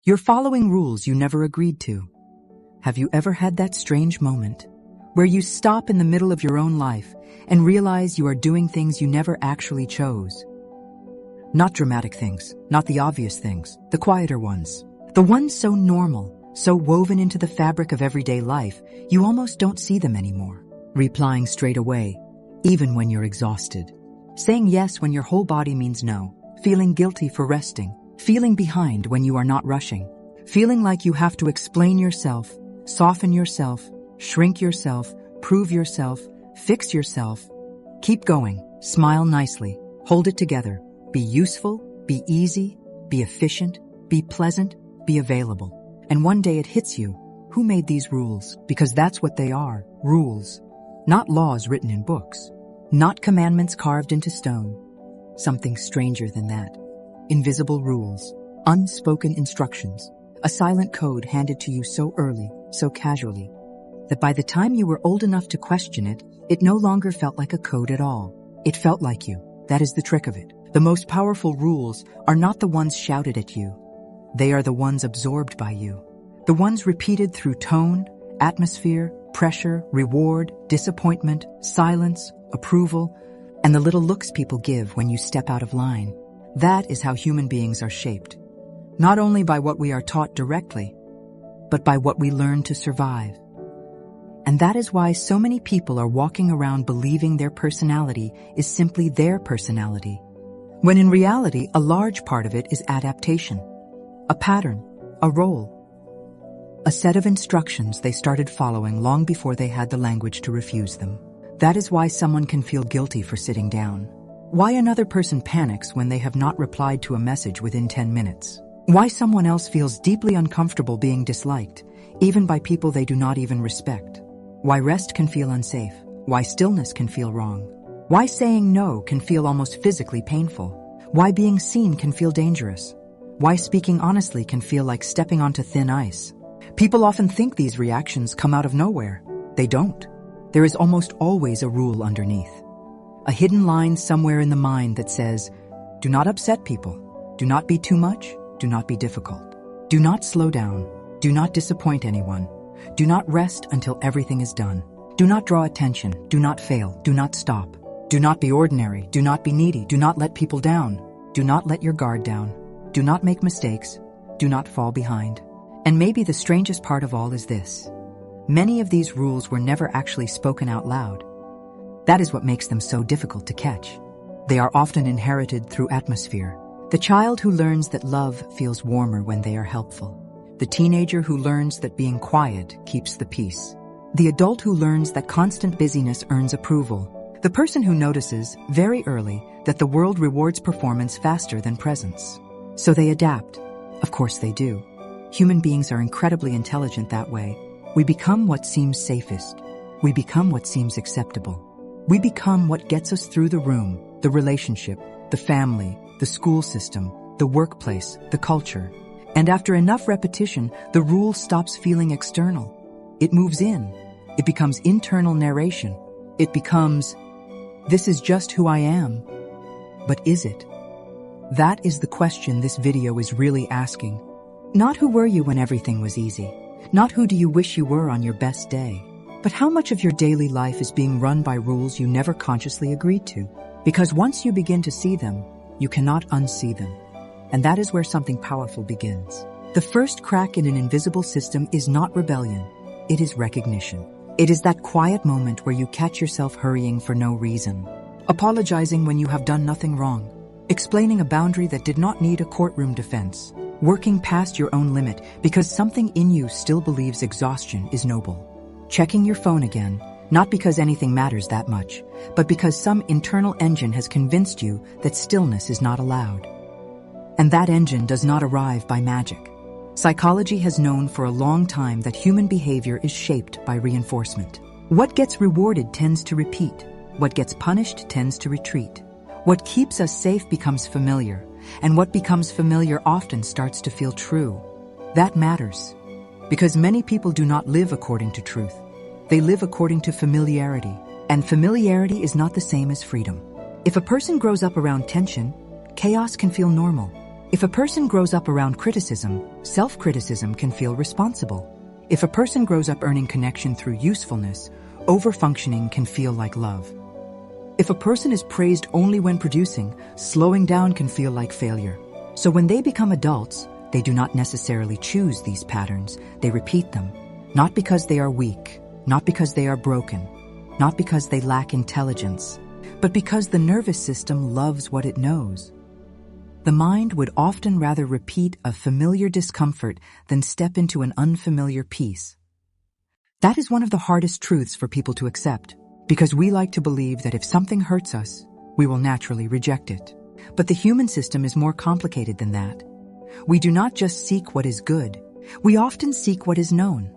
You're following rules you never agreed to. Have you ever had that strange moment where you stop in the middle of your own life and realize you are doing things you never actually chose? Not dramatic things, not the obvious things, the quieter ones. The ones so normal, so woven into the fabric of everyday life, you almost don't see them anymore. Replying straight away, even when you're exhausted. Saying yes when your whole body means no. Feeling guilty for resting. Feeling behind when you are not rushing. Feeling like you have to explain yourself, soften yourself, shrink yourself, prove yourself, fix yourself. Keep going. Smile nicely. Hold it together. Be useful, be easy, be efficient, be pleasant, be available. And one day it hits you. Who made these rules? Because that's what they are. Rules. Not laws written in books. Not commandments carved into stone. Something stranger than that. Invisible rules. Unspoken instructions. A silent code handed to you so early, so casually, that by the time you were old enough to question it, it no longer felt like a code at all. It felt like you. That is the trick of it. The most powerful rules are not the ones shouted at you. They are the ones absorbed by you. The ones repeated through tone, atmosphere, pressure, reward, disappointment, silence, approval, and the little looks people give when you step out of line. That is how human beings are shaped. Not only by what we are taught directly, but by what we learn to survive. And that is why so many people are walking around believing their personality is simply their personality, when in reality, a large part of it is adaptation, a pattern, a role, a set of instructions they started following long before they had the language to refuse them. That is why someone can feel guilty for sitting down. Why another person panics when they have not replied to a message within 10 minutes. Why someone else feels deeply uncomfortable being disliked, even by people they do not even respect. Why rest can feel unsafe. Why stillness can feel wrong. Why saying no can feel almost physically painful. Why being seen can feel dangerous. Why speaking honestly can feel like stepping onto thin ice. People often think these reactions come out of nowhere. They don't. There is almost always a rule underneath. A hidden line somewhere in the mind that says, do not upset people. Do not be too much. Do not be difficult. Do not slow down. Do not disappoint anyone. Do not rest until everything is done. Do not draw attention. Do not fail. Do not stop. Do not be ordinary. Do not be needy. Do not let people down. Do not let your guard down. Do not make mistakes. Do not fall behind. And maybe the strangest part of all is this. Many of these rules were never actually spoken out loud. That is what makes them so difficult to catch. They are often inherited through atmosphere. The child who learns that love feels warmer when they are helpful. The teenager who learns that being quiet keeps the peace. The adult who learns that constant busyness earns approval. The person who notices, very early, that the world rewards performance faster than presence. So they adapt. Of course they do. Human beings are incredibly intelligent that way. We become what seems safest. We become what seems acceptable. We become what gets us through the room, the relationship, the family, the school system, the workplace, the culture. And after enough repetition, the rule stops feeling external. It moves in. It becomes internal narration. It becomes, this is just who I am. But is it? That is the question this video is really asking. Not who were you when everything was easy. Not who do you wish you were on your best day. But how much of your daily life is being run by rules you never consciously agreed to? Because once you begin to see them, you cannot unsee them. And that is where something powerful begins. The first crack in an invisible system is not rebellion. It is recognition. It is that quiet moment where you catch yourself hurrying for no reason, apologizing when you have done nothing wrong, explaining a boundary that did not need a courtroom defense, working past your own limit because something in you still believes exhaustion is noble, checking your phone again, not because anything matters that much, but because some internal engine has convinced you that stillness is not allowed. And that engine does not arrive by magic. Psychology has known for a long time that human behavior is shaped by reinforcement. What gets rewarded tends to repeat. What gets punished tends to retreat. What keeps us safe becomes familiar, and what becomes familiar often starts to feel true. That matters, because many people do not live according to truth. They live according to familiarity, and familiarity is not the same as freedom. If a person grows up around tension, chaos can feel normal. If a person grows up around criticism, self-criticism can feel responsible. If a person grows up earning connection through usefulness, overfunctioning can feel like love. If a person is praised only when producing, slowing down can feel like failure. So when they become adults, they do not necessarily choose these patterns, they repeat them. Not because they are weak, not because they are broken, not because they lack intelligence, but because the nervous system loves what it knows. The mind would often rather repeat a familiar discomfort than step into an unfamiliar peace. That is one of the hardest truths for people to accept, because we like to believe that if something hurts us, we will naturally reject it. But the human system is more complicated than that. We do not just seek what is good, we often seek what is known.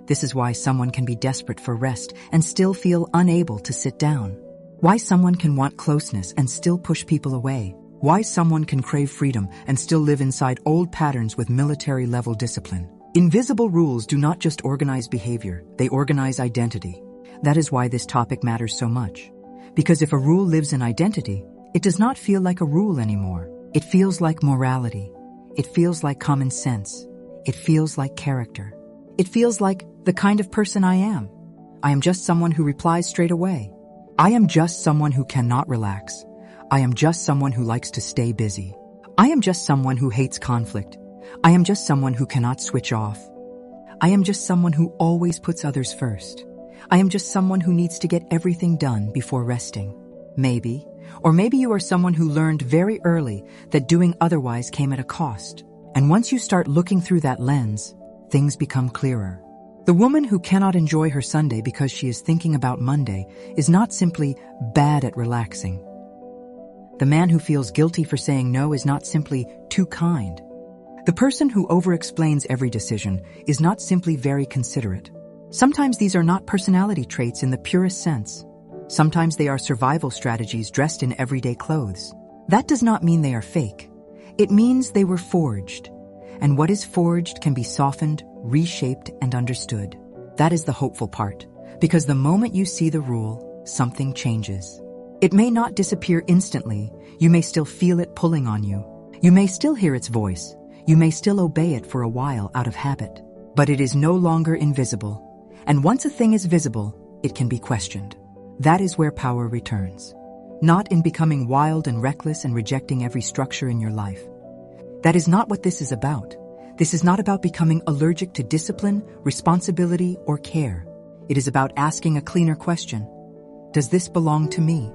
This is why someone can be desperate for rest and still feel unable to sit down. Why someone can want closeness and still push people away. Why someone can crave freedom and still live inside old patterns with military-level discipline. Invisible rules do not just organize behavior, they organize identity. That is why this topic matters so much. Because if a rule lives in identity, it does not feel like a rule anymore. It feels like morality. It feels like common sense. It feels like character. It feels like the kind of person I am. I am just someone who replies straight away. I am just someone who cannot relax. I am just someone who likes to stay busy. I am just someone who hates conflict. I am just someone who cannot switch off. I am just someone who always puts others first. I am just someone who needs to get everything done before resting. Maybe, or maybe you are someone who learned very early that doing otherwise came at a cost. And once you start looking through that lens, things become clearer. The woman who cannot enjoy her Sunday because she is thinking about Monday is not simply bad at relaxing. The man who feels guilty for saying no is not simply too kind. The person who over-explains every decision is not simply very considerate. Sometimes these are not personality traits in the purest sense. Sometimes they are survival strategies dressed in everyday clothes. That does not mean they are fake. It means they were forged. And what is forged can be softened, reshaped, and understood. That is the hopeful part, because the moment you see the rule, something changes. It may not disappear instantly. You may still feel it pulling on you. You may still hear its voice. You may still obey it for a while out of habit. But it is no longer invisible. And once a thing is visible, it can be questioned. That is where power returns. Not in becoming wild and reckless and rejecting every structure in your life. That is not what this is about. This is not about becoming allergic to discipline, responsibility, or care. It is about asking a cleaner question. Does this belong to me?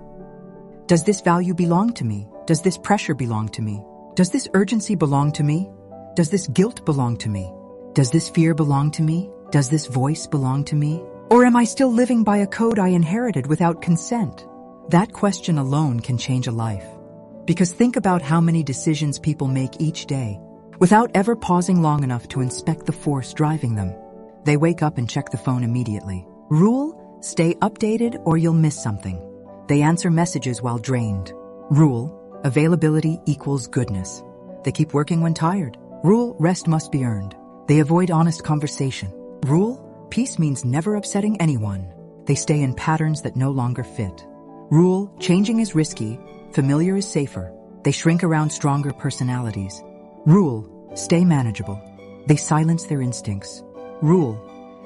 Does this value belong to me? Does this pressure belong to me? Does this urgency belong to me? Does this guilt belong to me? Does this fear belong to me? Does this voice belong to me? Or am I still living by a code I inherited without consent? That question alone can change a life. Because think about how many decisions people make each day without ever pausing long enough to inspect the force driving them. They wake up and check the phone immediately. Rule, stay updated or you'll miss something. They answer messages while drained. Rule, availability equals goodness. They keep working when tired. Rule, rest must be earned. They avoid honest conversation. Rule, peace means never upsetting anyone. They stay in patterns that no longer fit. Rule, changing is risky, familiar is safer. They shrink around stronger personalities. Rule, stay manageable. They silence their instincts. Rule,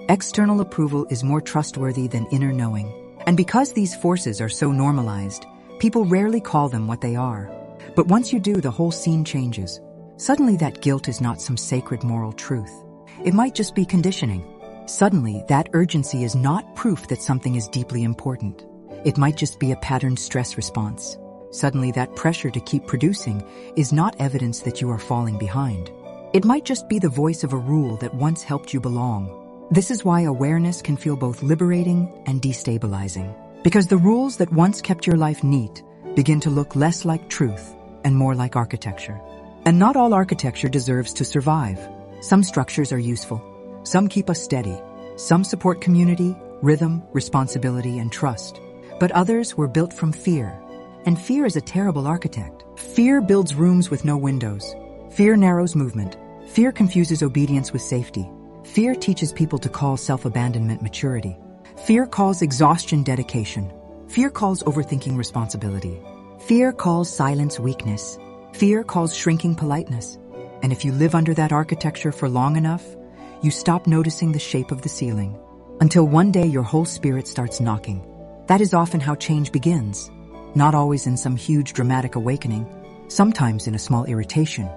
external approval is more trustworthy than inner knowing. And because these forces are so normalized, people rarely call them what they are. But once you do, the whole scene changes. Suddenly that guilt is not some sacred moral truth. It might just be conditioning. Suddenly that urgency is not proof that something is deeply important. It might just be a patterned stress response. Suddenly that pressure to keep producing is not evidence that you are falling behind. It might just be the voice of a rule that once helped you belong. This is why awareness can feel both liberating and destabilizing. Because the rules that once kept your life neat begin to look less like truth and more like architecture. And not all architecture deserves to survive. Some structures are useful. Some keep us steady. Some support community, rhythm, responsibility, and trust. But others were built from fear. And fear is a terrible architect. Fear builds rooms with no windows. Fear narrows movement. Fear confuses obedience with safety. Fear teaches people to call self-abandonment maturity. Fear calls exhaustion dedication. Fear calls overthinking responsibility. Fear calls silence weakness. Fear calls shrinking politeness, and if you live under that architecture for long enough, you stop noticing the shape of the ceiling, until one day your whole spirit starts knocking. That is often how change begins, not always in some huge dramatic awakening, sometimes in a small irritation,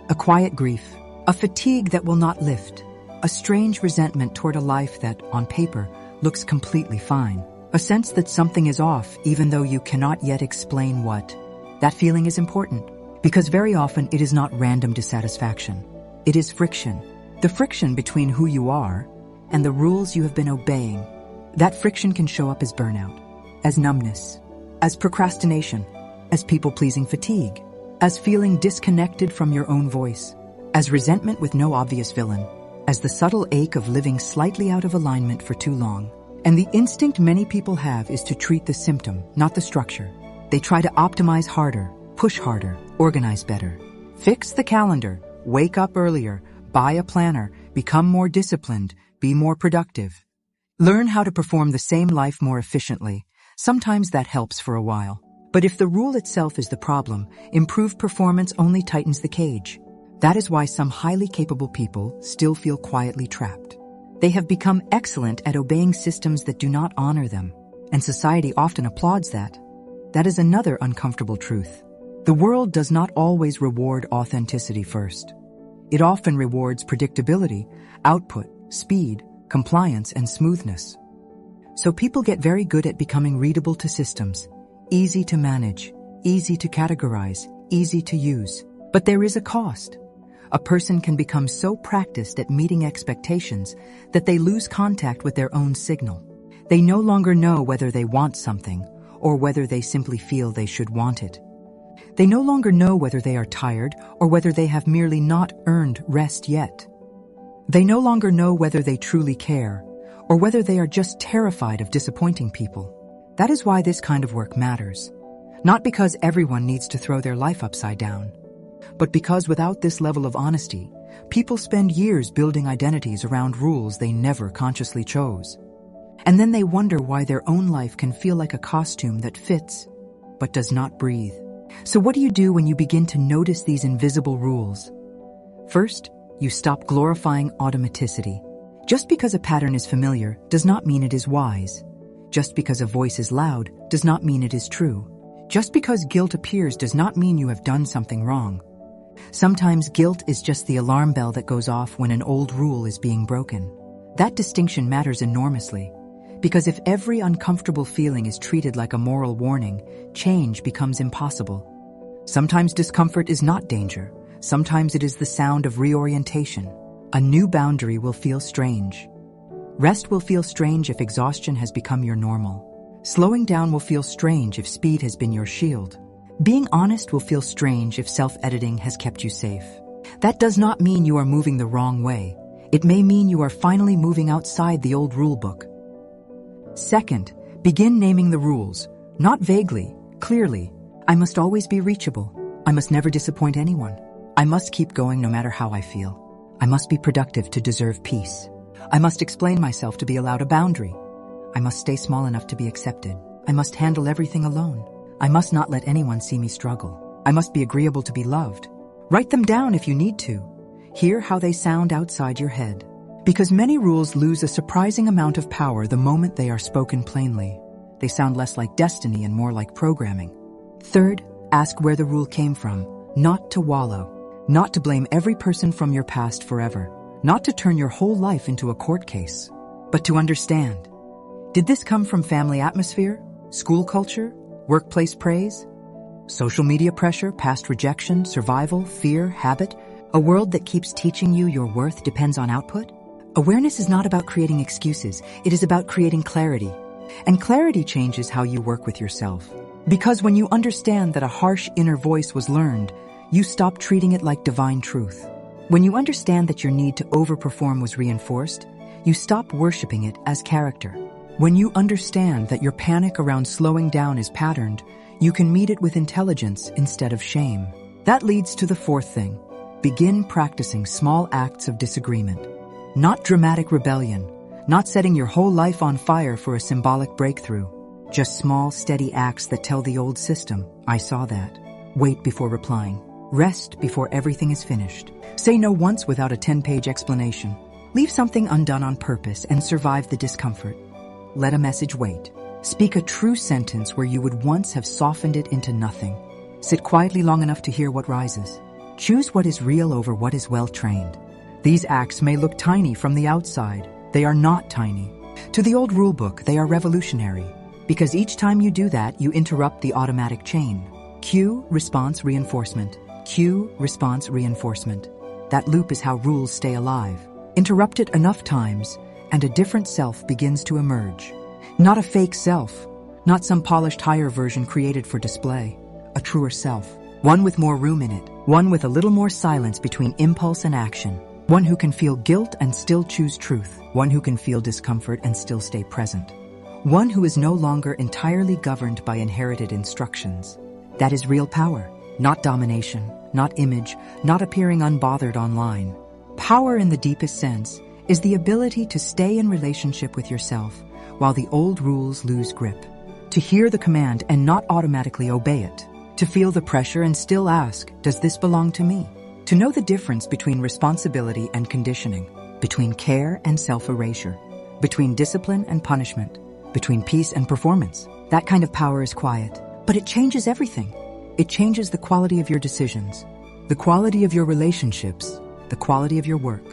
a quiet grief, a fatigue that will not lift, a strange resentment toward a life that, on paper, looks completely fine, a sense that something is off even though you cannot yet explain what. That feeling is important, because very often it is not random dissatisfaction. It is friction. The friction between who you are and the rules you have been obeying. That friction can show up as burnout, as numbness, as procrastination, as people-pleasing fatigue, as feeling disconnected from your own voice, as resentment with no obvious villain, as the subtle ache of living slightly out of alignment for too long. And the instinct many people have is to treat the symptom, not the structure. They try to optimize harder, push harder, organize better. Fix the calendar, wake up earlier, buy a planner, become more disciplined, be more productive. Learn how to perform the same life more efficiently. Sometimes that helps for a while. But if the rule itself is the problem, improved performance only tightens the cage. That is why some highly capable people still feel quietly trapped. They have become excellent at obeying systems that do not honor them, and society often applauds that. That is another uncomfortable truth. The world does not always reward authenticity first. It often rewards predictability, output, speed, compliance, and smoothness. So people get very good at becoming readable to systems, easy to manage, easy to categorize, easy to use. But there is a cost. A person can become so practiced at meeting expectations that they lose contact with their own signal. They no longer know whether they want something or whether they simply feel they should want it. They no longer know whether they are tired or whether they have merely not earned rest yet. They no longer know whether they truly care or whether they are just terrified of disappointing people. That is why this kind of work matters. Not because everyone needs to throw their life upside down, but because without this level of honesty, people spend years building identities around rules they never consciously chose. And then they wonder why their own life can feel like a costume that fits, but does not breathe. So what do you do when you begin to notice these invisible rules? First, you stop glorifying automaticity. Just because a pattern is familiar does not mean it is wise. Just because a voice is loud does not mean it is true. Just because guilt appears does not mean you have done something wrong. Sometimes guilt is just the alarm bell that goes off when an old rule is being broken. That distinction matters enormously, because if every uncomfortable feeling is treated like a moral warning, change becomes impossible. Sometimes discomfort is not danger. Sometimes it is the sound of reorientation. A new boundary will feel strange. Rest will feel strange if exhaustion has become your normal. Slowing down will feel strange if speed has been your shield. Being honest will feel strange if self-editing has kept you safe. That does not mean you are moving the wrong way. It may mean you are finally moving outside the old rule book. Second, begin naming the rules, not vaguely, clearly. I must always be reachable. I must never disappoint anyone. I must keep going no matter how I feel. I must be productive to deserve peace. I must explain myself to be allowed a boundary. I must stay small enough to be accepted. I must handle everything alone. I must not let anyone see me struggle. I must be agreeable to be loved. Write them down if you need to. Hear how they sound outside your head. Because many rules lose a surprising amount of power the moment they are spoken plainly. They sound less like destiny and more like programming. Third, ask where the rule came from, not to wallow. Not to blame every person from your past forever. Not to turn your whole life into a court case. But to understand. Did this come from family atmosphere, school culture, workplace praise, social media pressure, past rejection, survival, fear, habit, a world that keeps teaching you your worth depends on output? Awareness is not about creating excuses. It is about creating clarity. And clarity changes how you work with yourself. Because when you understand that a harsh inner voice was learned, you stop treating it like divine truth. When you understand that your need to overperform was reinforced, you stop worshiping it as character. When you understand that your panic around slowing down is patterned, you can meet it with intelligence instead of shame. That leads to the fourth thing. Begin practicing small acts of disagreement. Not dramatic rebellion, not setting your whole life on fire for a symbolic breakthrough. Just small, steady acts that tell the old system, I saw that. Wait before replying. Rest before everything is finished. Say no once without a 10-page explanation. Leave something undone on purpose and survive the discomfort. Let a message wait. Speak a true sentence where you would once have softened it into nothing. Sit quietly long enough to hear what rises. Choose what is real over what is well-trained. These acts may look tiny from the outside. They are not tiny. To the old rulebook, they are revolutionary. Because each time you do that, you interrupt the automatic chain. Cue, response, reinforcement. Cue, response, reinforcement. That loop is how rules stay alive. Interrupt it enough times, and a different self begins to emerge. Not a fake self, not some polished higher version created for display. A truer self, one with more room in it, one with a little more silence between impulse and action, one who can feel guilt and still choose truth, one who can feel discomfort and still stay present, one who is no longer entirely governed by inherited instructions. That is real power, not domination, not image, not appearing unbothered online. Power in the deepest sense is the ability to stay in relationship with yourself while the old rules lose grip, to hear the command and not automatically obey it, to feel the pressure and still ask, does this belong to me? To know the difference between responsibility and conditioning, between care and self-erasure, between discipline and punishment, between peace and performance. That kind of power is quiet, but it changes everything. It changes the quality of your decisions, the quality of your relationships, the quality of your work,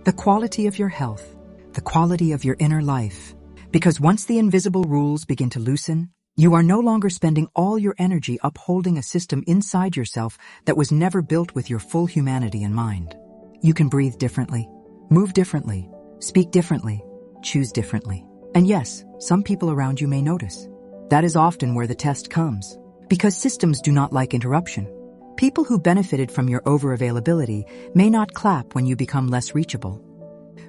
the quality of your health, the quality of your inner life. Because once the invisible rules begin to loosen, you are no longer spending all your energy upholding a system inside yourself that was never built with your full humanity in mind. You can breathe differently, move differently, speak differently, choose differently. And yes, some people around you may notice. That is often where the test comes. Because systems do not like interruption. People who benefited from your over-availability may not clap when you become less reachable.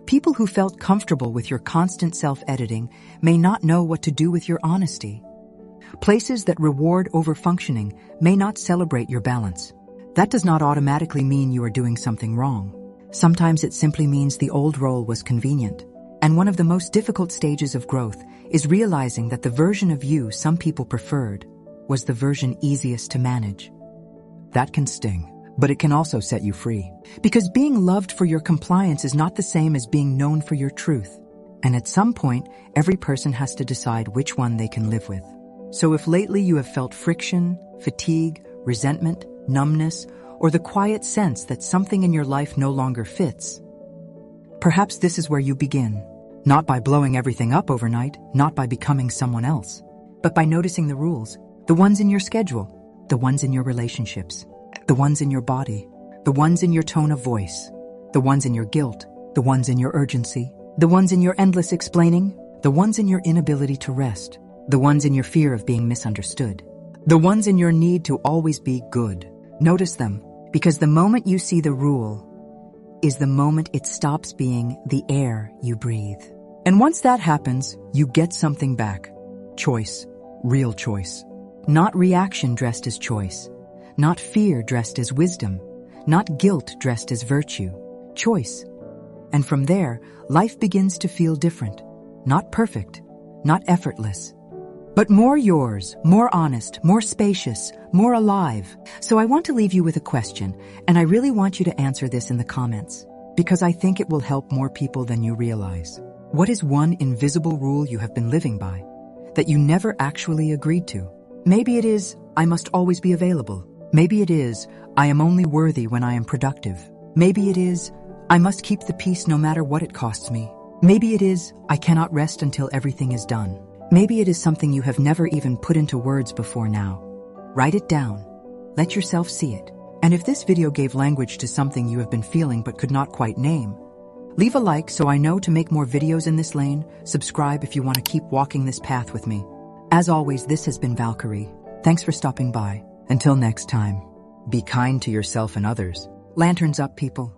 People who felt comfortable with your constant self-editing may not know what to do with your honesty. Places that reward over-functioning may not celebrate your balance. That does not automatically mean you are doing something wrong. Sometimes it simply means the old role was convenient. And one of the most difficult stages of growth is realizing that the version of you some people preferred was the version easiest to manage. That can sting, but it can also set you free. Because being loved for your compliance is not the same as being known for your truth. And at some point, every person has to decide which one they can live with. So if lately you have felt friction, fatigue, resentment, numbness, or the quiet sense that something in your life no longer fits, perhaps this is where you begin. Not by blowing everything up overnight, not by becoming someone else, but by noticing the rules, the ones in your schedule, the ones in your relationships, the ones in your body, the ones in your tone of voice, the ones in your guilt, the ones in your urgency, the ones in your endless explaining, the ones in your inability to rest, the ones in your fear of being misunderstood, the ones in your need to always be good. Notice them, because the moment you see the rule is the moment it stops being the air you breathe. And once that happens, you get something back. Choice, real choice. Not reaction dressed as choice, not fear dressed as wisdom, not guilt dressed as virtue. Choice. And from there, life begins to feel different. Not perfect, not effortless, but more yours, more honest, more spacious, more alive. So I want to leave you with a question, and I really want you to answer this in the comments, because I think it will help more people than you realize. What is one invisible rule you have been living by that you never actually agreed to? Maybe it is, I must always be available. Maybe it is, I am only worthy when I am productive. Maybe it is, I must keep the peace no matter what it costs me. Maybe it is, I cannot rest until everything is done. Maybe it is something you have never even put into words before now. Write it down. Let yourself see it. And if this video gave language to something you have been feeling but could not quite name, leave a like so I know to make more videos in this lane. Subscribe if you want to keep walking this path with me. As always, this has been Valkyrie. Thanks for stopping by. Until next time, be kind to yourself and others. Lanterns up, people.